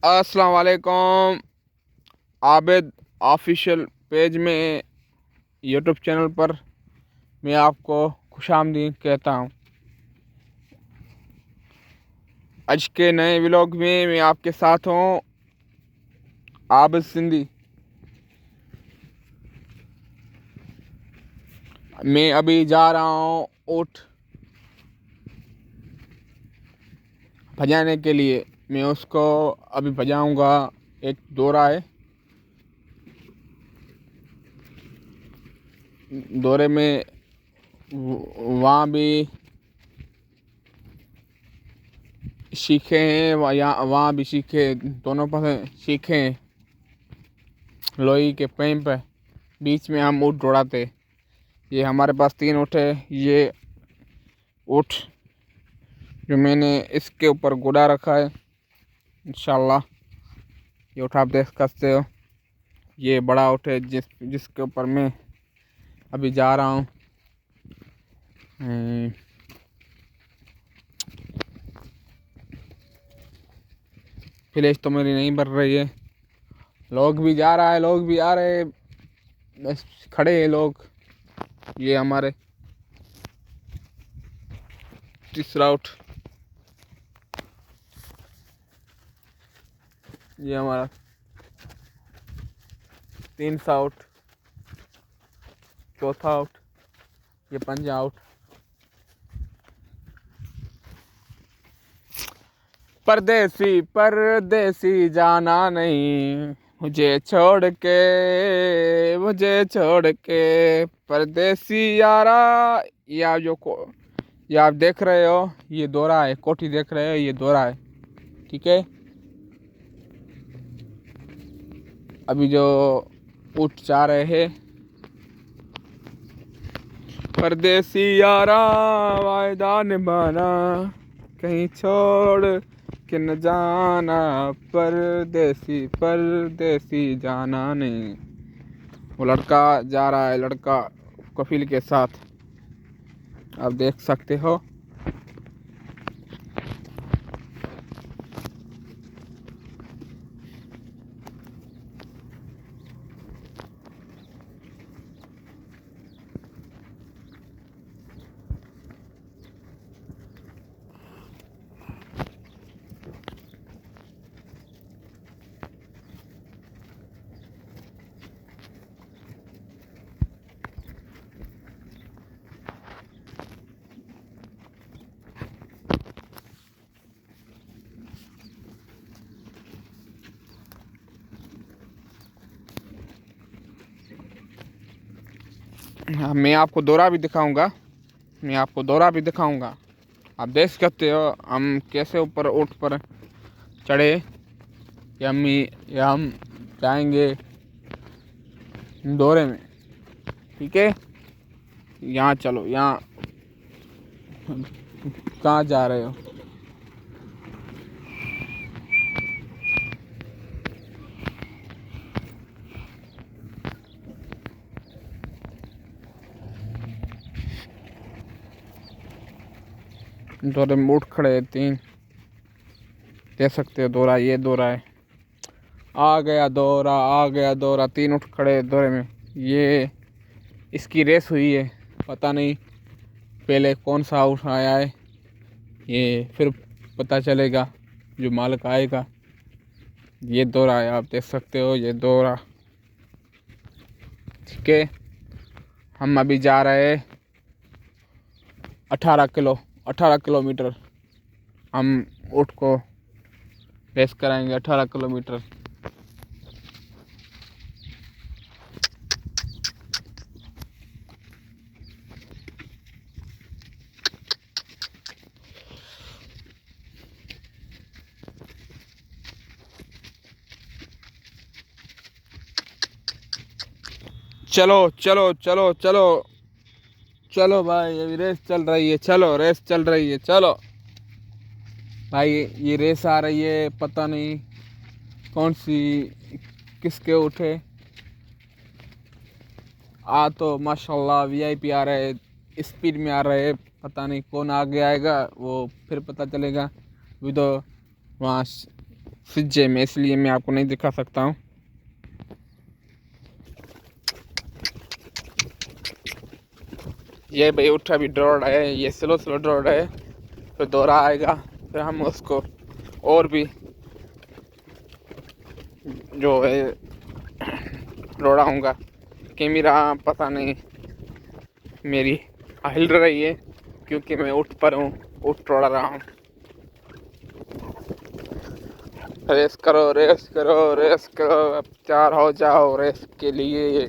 अस्सलाम वालेकुम। Abid official page में यूट्यूब चैनल पर मैं आपको खुशामदीद कहता हूँ। आज के नए व्लॉग में मैं आपके साथ हूँ, आबिद सिंधी। मैं अभी जा रहा हूँ ऊँट भजाने के लिए। मैं उसको अभी भजाऊँगा। एक दौरा है, दौरे में वहाँ भी सीखे हैं, वहाँ भी सीखे, दोनों पर सीखे हैं। लोही के पैम पे बीच में हम ऊँट दौड़ाते। ये हमारे पास 3 ऊँट है। ये ऊँट जो मैंने इसके ऊपर घोड़ा रखा है, इंशाल्लाह ये ऊँट आप देख सकते हो। ये बड़ा ऊँट है जिसके ऊपर मैं अभी जा रहा हूँ। फ्लैश तो मेरी नहीं बढ़ रही है। लोग भी जा रहा है, लोग भी आ रहे हैं, बस खड़े हैं लोग। ये हमारे तीसरा ऊँट, ये हमारा 3सा ऊँट, चौथा ऊँट, ये 5वां ऊँट। परदेसी परदेसी जाना नहीं, मुझे छोड़ के परदेसी यारा। ये आप देख रहे हो, ये दौरा है। कोठी देख रहे हो, ये दौरा है, ठीक है। अभी जो ऊँट जा रहे हैं, परदेसी यारा वायदा निभाना, कहीं छोड़ के न जाना, परदेसी परदेसी जाना नहीं। वो लड़का जा रहा है, लड़का कफिल के साथ, आप देख सकते हो। मैं आपको दौरा भी दिखाऊंगा, आप देख सकते हो हम कैसे ऊपर ऊँट पर चढ़े। या हम जाएंगे दौरे में, ठीक है। यहाँ चलो, यहाँ कहाँ जा रहे हो? दौरे में ऊँट खड़े 3, देख सकते हो। दौरा, ये दौरा है। आ गया दौरा। 3 ऊँट खड़े दौरे में। ये इसकी रेस हुई है, पता नहीं पहले कौन सा ऊँट आया है, ये फिर पता चलेगा जो मालिक आएगा। ये दौरा है, आप देख सकते हो, ये दौरा, ठीक है। हम अभी जा रहे हैं 18 किलोमीटर। हम ऊँट को रेस कराएंगे 18 किलोमीटर। चलो चलो चलो चलो चलो भाई, अभी रेस चल रही है। चलो भाई, ये रेस आ रही है, पता नहीं कौन सी किसके उठे। तो माशाल्लाह वीआईपी आ रहे हैं, स्पीड में आ रहे हैं। पता नहीं कौन आगे आएगा, वो फिर पता चलेगा। अभी तो वहाँ सिज्जे में, इसलिए मैं आपको नहीं दिखा सकता हूँ। ये भाई उठा भी दौड़ है, ये स्लो स्लो दौड़ है, फिर दौरा आएगा, फिर हम उसको और भी जो है दौड़ाऊँगा। कैमरा पता नहीं मेरी हिल रही है क्योंकि मैं उठ पर हूँ, उठ दौड़ा रहा हूँ। रेस करो रेस करो रेस करो, अब तैयार हो जाओ रेस के लिए।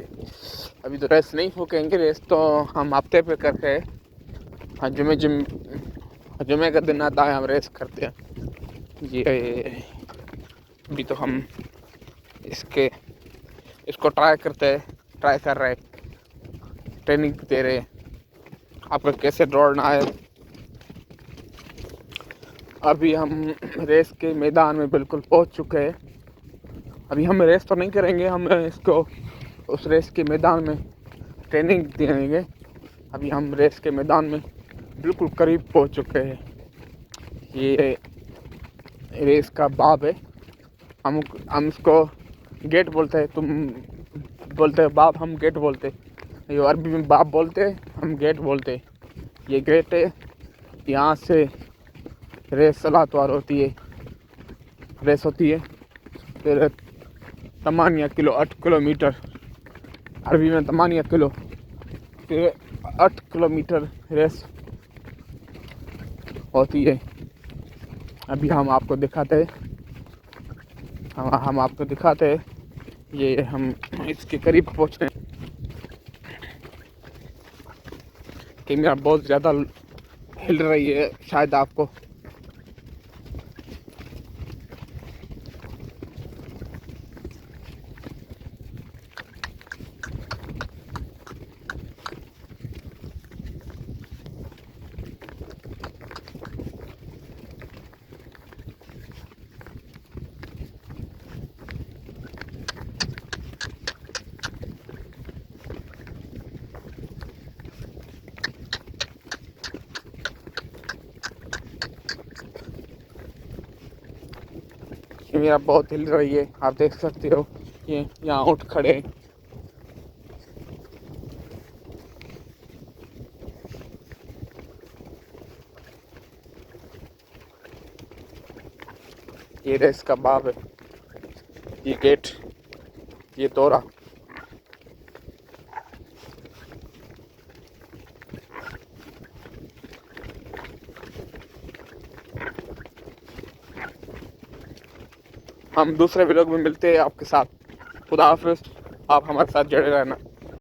अभी तो रेस नहीं फूकेंगे, रेस तो हम हफ्ते पे करते हैं। हाँ, जुमे का दिन आता है हम रेस करते हैं। ये अभी तो हम इसको ट्राई कर रहे, ट्रेनिंग दे रहे आपको कैसे दौड़ना है। अभी हम रेस के मैदान में बिल्कुल पहुंच चुके हैं। अभी हम रेस तो नहीं करेंगे, हम इसको उस रेस के मैदान में ट्रेनिंग देंगे। अभी हम रेस के मैदान में बिल्कुल करीब पहुंच चुके हैं। ये रेस का बाब है, हम इसको गेट बोलते हैं। तुम बोलते हो बाब, हम गेट बोलते। ये अरबी में बाब बोलते, हम गेट बोलते। ये गेट है, यहाँ से रेस सलातवार होती है, रेस होती है। फिर 8 किलोमीटर, अरबी में 8 किलो, फिर 8 किलोमीटर रेस होती है। अभी हम आपको दिखाते हैं, हम आपको दिखाते हैं। ये हम इसके करीब पहुँचे। कैमरा बहुत ज़्यादा हिल रही है शायद आपको। कैमरा बहुत हिल रही है, आप देख सकते हो। ये यहाँ उठ खड़े, ये रेस का बाब है, ये गेट, ये दौरा। हम दूसरे व्लॉग में मिलते हैं आपके साथ। खुदा हाफिज़, आप हमारे साथ जुड़े रहना।